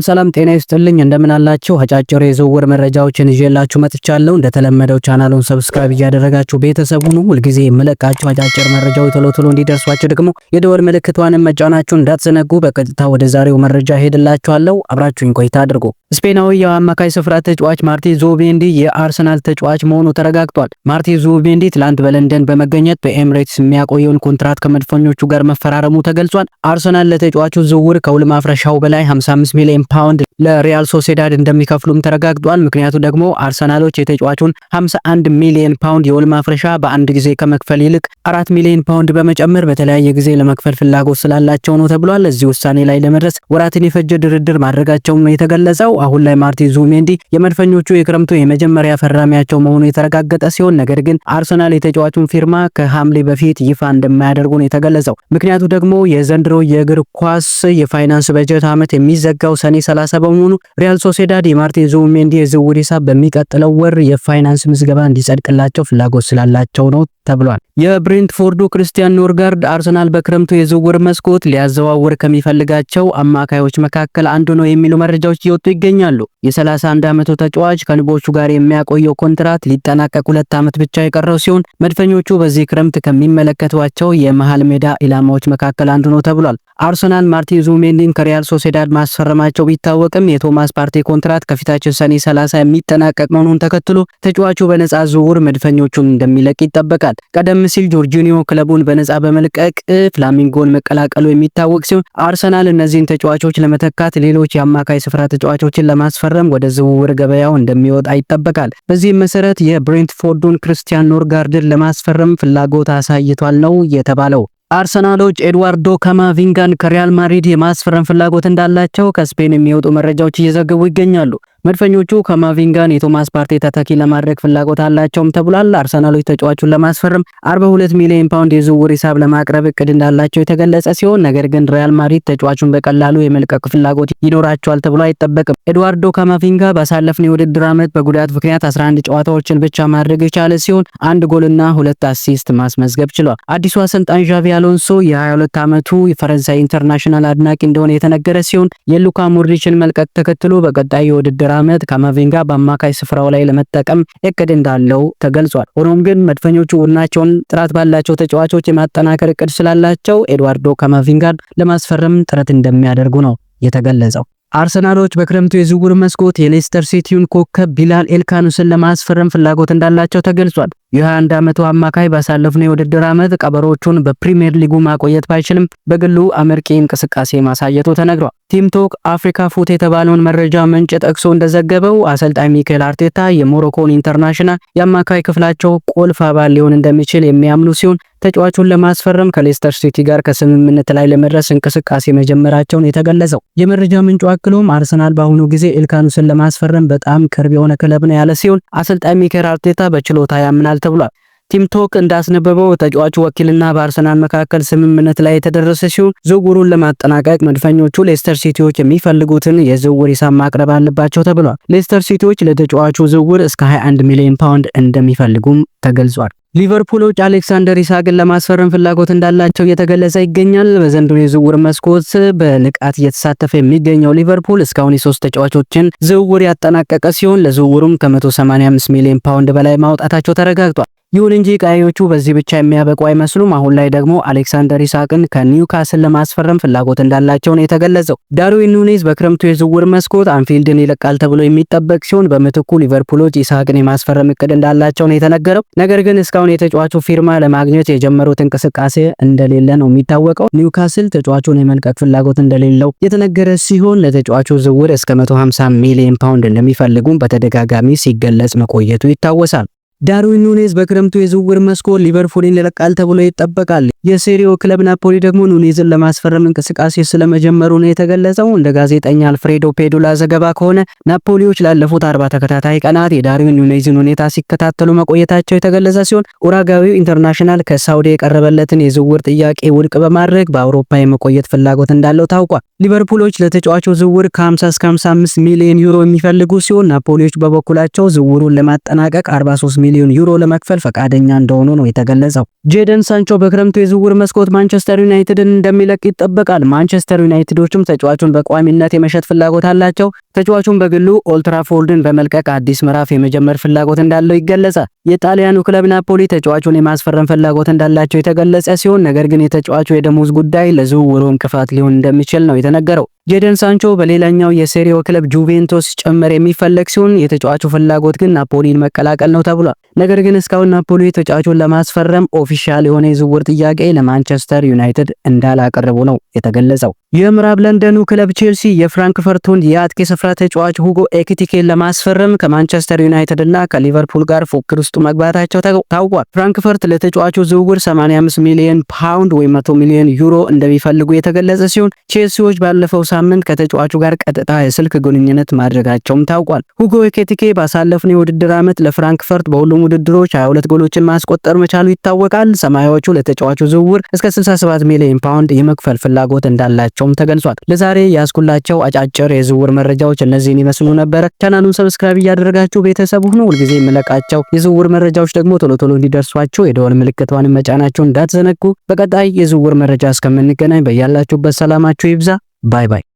ሰላም ጤና ይስጥልኝ እንደምን አላችሁ አጫጭር የዝውውር መረጃዎችን ይዤላችሁ መጥቻለሁ እንደተለመደው ቻናሉን ሰብስክራይብ ያደረጋችሁ ቤተሰብ ሁኑ ሁልጊዜ የምለቃችሁ አጫጭር መረጃዎች ቶሎ እንዲደርሷችሁ ደግሞ የደወል ምልክቷን መጫናችሁን እንዳትዘነጉ በቀጥታ ወደ ዛሬው መረጃ ሄድላችኋለሁ አብራችሁኝ ቆይታ አድርጉ ስፔናዊ የአማካይ ስፍራ ተጫዋች ማርቲን ዙቢሜንዲ የአርሰናል ተጫዋች መሆኑ ተረጋግጧል ማርቲን ዙቢሜንዲ ትላንት በለንደን በመገኘት በኤምሬትስ የሚያቆየውን ኮንትራት ከመድፈኞቹ ጋር መፈራረሙ ተገልጿል አርሰናል ለተጫዋቹ ዝውውር ከውል ማፍረሻው በላይ 55 ሚሊዮን ፓውንድ ለሪያል ሶሴዳድ እንደሚከፍሉም ተረጋግጧል ምክንያቱ ደግሞ አርሰናሎች የተጫዋቹን 51 ሚሊዮን ፓውንድ የውል ማፍረሻ በአንድ ጊዜ ከመክፈል ይልቅ 4 ሚሊዮን ፓውንድ በመጨመር በተለያየ ጊዜ ለመክፈል ፍላጎት ስላላቸው ነው ተብሏል እዚህ ውሳኔ ላይ ለመድረስ ወራትን የፈጀ ድርድር ማድረጋቸው ነው የተገለጸው አሁን ላይ ማርቲን ዙቢሜንዲ የመድፈኞቹ የክረምቱ የመጀመሪያ ፈራሚያቸው መሆኑ የተረጋገጠ ሲሆን ነገር ግን አርሰናል የተጫዋቹን ፊርማ ከሐምሌ በፊት ይፋ እንደማያደርጉ ነው የተገለጸው ምክንያቱ ደግሞ የዘንድሮ የእግር ኳስ የፋይናንስ በጀት ዓመት የሚዘጋው ሰኔ 30 በመሆኑ ሪያል ሶሴዳድ የማርቲን ዙቢሜንዲ የዝውውር ሂሳብ በሚቀጥለው ወር የፋይናንስ ምዝገባ እንዲጸድቅላቸው ፍላጎት ስላላቸው ነው ተብሏል የብሬንትፎርዱ ክርስቲያን ኖርጋርድ አርሰናል በክረምቱ የዝውውር መስኮት ሊያዘዋውር ከሚፈልጋቸው አማካዮች መካከል አንዱ ነው የሚሉ መረጃዎች እየወጡ ይገኛሉ የ31 ዓመቱ ተጫዋች ከንቦቹ ጋር የሚያቆየው ኮንትራት ሊጠናቀቅ 2 ዓመት ብቻ የቀረው ሲሆን መድፈኞቹ በዚህ ክረምት ከሚመለከቷቸው የመሃል ሜዳ ኢላማዎች መካከል አንዱ ነው ተብሏል አርሰናል ማርቲን ዙቢሜንዲን ከሪያል ሶሴዳድ ማስፈረማቸው ቢታወቅም የቶማስ ፓርቴ ኮንትራት ከፊታችን ሰኔ 30 የሚጠናቀቅ መሆኑን ተከትሎ ተጫዋቹ በነፃ ዝውውር መድፈኞቹን እንደሚለቅ ይጠበቃል ቀደም ሲል ጆርጂኒዮ ክለቡን በነፃ በመልቀቅ ፍላሚንጎን መቀላቀሉ የሚታወቅ ሲሆን አርሰናል እነዚህን ተጫዋቾች ለመተካት ሌሎች የአማካይ ስፍራ ተጫዋቾችን ለማስፈረም ወደ ዝውውር ገበያው እንደሚወጣ ይጠበቃል በዚህም መሰረት የብሬንትፎርዱን ክርስቲያን ኖርጋርድን ለማስፈረም ፍላጎት አሳይቷል ነው የተባለው አርሰናሎች ኤድዋርዶ ካማቪንጋን ከሪያል ማድሪድ የማስፈረም ፍላጎት እንዳላቸው ከስፔን የሚወጡ መረጃዎች እየዘገቡ ይገኛሉ መድፈኞቹ ካማቪንጋን የቶማስ ፓርቴ ተተኪ ለማድረግ ፍላጎት አላቸውም ተብሏል አርሰናሎች ተጫዋቹን ለማስፈረም 42 ሚሊዮን ፓውንድ የዝውውር ሂሳብ ለማቅረብ እቅድ እንዳላቸው የተገለጸ ሲሆን ነገር ግን ሪያል ማድሪድ ተጫዋቹን በቀላሉ የመልቀቅ ፍላጎት ይኖራቸዋል ተብሎ አይጠበቅም ኤድዋርዶ ካማቪንጋ ባሳለፍነው የውድድር ዓመት በጉዳት ምክንያት 11 ጨዋታዎችን ብቻ ማድረግ የቻለ ሲሆን 1 ጎልና 2 አሲስት ማስመዝገብ ችሏል አዲሱ አሰልጣኝ ዣቪ አሎንሶ የ22 ዓመቱ የፈረንሳይ ኢንተርናሽናል አድናቂ እንደሆነ የተነገረ ሲሆን የሉካ ሞድሪችን መልቀቅ ተከትሎ በቀጣይ የውድድር ዓመት ካማቪንጋ በአማካይ ስፍራው ላይ ለመጠቀም እቅድ እንዳለው ተገልጿል ሆኖም ግን መድፈኞቹ ቡድናቸውን ጥራት ባላቸው ተጫዋቾች የማጠናከር እቅድ ስላላቸው ኤድዋርዶ ካማቪንጋን ለማስፈረም ጥረት እንደሚያደርጉ ነው የተገለጸው አርሰናሎች በክረምቱ የዝውውር መስኮት የሌስተር ሲቲውን ኮከብ ቢላል ኤልካኑስን ለማስፈረም ፍላጎት እንዳላቸው ተገልጿል የ21 ዓመቱ አማካይ ባሳለፍነው የውድድር ዓመት ቀበሮቹን በፕሪሚየር ሊጉ ማቆየት ባይችልም በግሉ አመርቂ እንቅስቃሴ ማሳየቱ ተነግሯል ቲምቶክ አፍሪካ ፉት የተባለውን መረጃ ምንጭ ጠቅሶ እንደዘገበው አሰልጣኝ ሚካኤል አርቴታ የሞሮኮን ኢንተርናሽናል የአማካይ ክፍላቸው ቁልፍ አባል ሊሆን እንደሚችል የሚያምኑ ሲሆን ተጫዋቹን ለማስፈረም ከሌስተር ሲቲ ጋር ከስምምነት ላይ ለመድረስ እንቅስቃሴ መጀመራቸውን የተገለጸው የመረጃ ምንጩ አክሎም አርሰናል በአሁኑ ጊዜ ኤልካኑስን ለማስፈረም በጣም ቅርብ የሆነ ክለብ ነው ያለ ሲሆን አሰልጣኝ ሚካኤል አርቴታ በችሎታ ያምናል ተብሏል ቲምቶክ እንዳስነበበው ተጫዋቹ ወኪልና በአርሰናል መካከል ስምምነት ላይ የተደረሰ ሲሆን ዝውውሩን ለማጠናቀቅ መድፈኞቹ ሌስተር ሲቲዎች የሚፈልጉትን የዝውውር ሂሳብ ማቅረብ አለባቸው ተብሏል ሌስተር ሲቲዎች ለተጫዋቹ ዝውውር እስከ 21 ሚሊዮን ፓውንድ እንደሚፈልጉም ተገልጿል ሊቨርፑሎች አሌክሳንደር ኢሳቅን ለማስፈረም ፍላጎት እንዳላቸው እየተገለጸ ይገኛል በዘንድሮ የዝውውር መስኮት በንቃት እየተሳተፈ የሚገኘው ሊቨርፑል እስካሁን የ3 ተጫዋቾችን ዝውውር ያጠናቀቀ ሲሆን ለዝውውሩም ከ185 ሚሊዮን ፓውንድ በላይ ማውጣታቸው ተረጋግጧል ይሁን እንጂ ቀያዮቹ በዚህ ብቻ የሚያበቁ አይመስሉም አሁን ላይ ደግሞ አሌክሳንደር ኢሳቅን ከኒውካስል ለማስፈረም ፍላጎት እንዳላቸው ነው የተገለጸው ዳርዊን ኑኔዝ በክረምቱ የዝውውር መስኮት አንፊልድን ይለቃል ተብሎ የሚጠበቅ ሲሆን በምትኩ ሊቨርፑሎች ኢሳቅን የማስፈረም እቅድ እንዳላቸው ነው የተነገረው ነገር ግን እስካሁን የተጫዋቹ ፊርማ ለማግኘት የጀመሩት እንቅስቃሴ እንደሌለ ነው የሚታወቀው ኒውካስል ተጫዋቹን የመልቀቅ ፍላጎት እንደሌለው የተነገረ ሲሆን ለተጫዋቹ ዝውውር እስከ 150 ሚሊዮን ፓውንድ እንደሚፈልጉም በተደጋጋሚ ሲገለጽ መቆየቱ ይታወሳል ዳርዊን ኑኔዝ በክረምቱ የዝውውር መስኮት ሊቨርፑልን ይለቃል ተብሎ ይጠበቃል የሴሪዮ ክለብ ናፖሊ ደግሞ ኑኔዝን ለማስፈረም እንቅስቃሴ ስለመጀመሩ ነው የተገለጸው እንደ ጋዜጠኛ አልፍሬዶ ፔዱላ ዘገባ ከሆነ ናፖሊዎች ላለፉት 40 ተከታታይ ቀናት የዳርዊን ኑኔዝን ሁኔታ ሲከታተሉ መቆየታቸው የተገለጸ ሲሆን ኡራጋዊው ኢንተርናሽናል ከሳውዲ የቀረበለትን የዝውውር ጥያቄ ውድቅ በማድረግ በአውሮፓ የመቆየት ፍላጎት እንዳለው ታውቋል ሊቨርፑሎች ለተጫዋቹ ዝውውር ከ50 እስከ 55 ሚሊዮን ዩሮ የሚፈልጉ ሲሆን ናፖሊዎች በበኩላቸው ዝውውሩን ለማጠናቀቅ 43 ሚሊዮን ዩሮ ለመክፈል ፈቃደኛ እንደሆኑ ነው የተገለጸው። ጄደን ሳንቾ በክረምቱ የዝውውር መስኮት ማንቸስተር ዩናይትድን እንደሚለቅ ይጠበቃል። ማንቸስተር ዩናይትዶችም ተጫዋቹን በቋሚነት የመሸጥ ፍላጎት አላቸው። ተጫዋቹን በግሉ ኦልድ ትራፎርድን በመልቀቅ አዲስ ምዕራፍ የመጀመር ፍላጎት እንዳለው ይገለጻል። የጣሊያኑ ክለብ ናፖሊ ተጫዋቹን የማስፈረም ፍላጎት እንዳላቸው የተገለጸ ሲሆን ነገር ግን የተጫዋቹ የደሞዝ ጉዳይ ለዝውውሩ እንቅፋት ሊሆን እንደሚችል ነው የተነገረው። ጄደን ሳንቾ በሌላኛው የሴሪዮ ክለብ ጁቬንቱስ ጭምር የሚፈለግ ሲሆን የተጫዋቹ ፍላጎት ግን ናፖሊን መቀላቀል ነው ተብሏል። ነገር ግን እስካሁን ናፖሊ ተጫዋቹን ለማስፈረም ኦፊሻል የሆነ የዝውውር ጥያቄ ለማንቸስተር ዩናይትድ እንዳላቀረቡ ነው የተገለጸው። የምዕራብ ለንደኑ ክለብ ቼልሲ የፍራንክፈርቱን የአጥቂ ስፍራ ተጫዋች ሁጎ ኤኪቲኬን ለማስፈረም ከማንቸስተር ዩናይትድ እና ከሊቨርፑል ጋር ፉክክር ውስጥ መግባታቸው ታውቋል። ፍራንክፈርት ለተጫዋቹ ዝውውር 85 ሚሊዮን ፓውንድ ወይም 100 ሚሊዮን ዩሮ እንደሚፈልጉ የተገለጸ ሲሆን ቼልሲዎች ባለፈው ሳምንት ከተጫዋቹ ጋር ቀጥታ የስልክ ግንኙነት ማድረጋቸውም ታውቋል። ሁጎ ኤኪቲኬ ባሳለፍነው የውድድር ዓመት ለፍራንክፈርት በሁሉም ውድድሮች 22 ጎሎችን ማስቆጠር መቻሉ ይታወቃል። ሰማያዊዎቹ ለተጫዋቹ ዝውውር እስከ 67 ሚሊዮን ፓውንድ የመክፈል ፍላጎት እንዳላቸውም ተገልጿል። ለዛሬ ያስኩላቸው አጫጭር የዝውውር መረጃዎች እነዚህን ይመስሉ ነበር። ቻናሉን ሰብስክራይብ እያደረጋችሁ ቤተሰብ ሁኑ። ሁልጊዜ የምለቃቸው የዝውውር መረጃዎች ደግሞ ቶሎ ቶሎ እንዲደርሷችሁ የደወል ምልክቷን መጫናችሁን እንዳትዘነጉ። በቀጣይ የዝውውር መረጃ እስከምንገናኝ በያላችሁበት ሰላማችሁ ይብዛ። ባይ ባይ።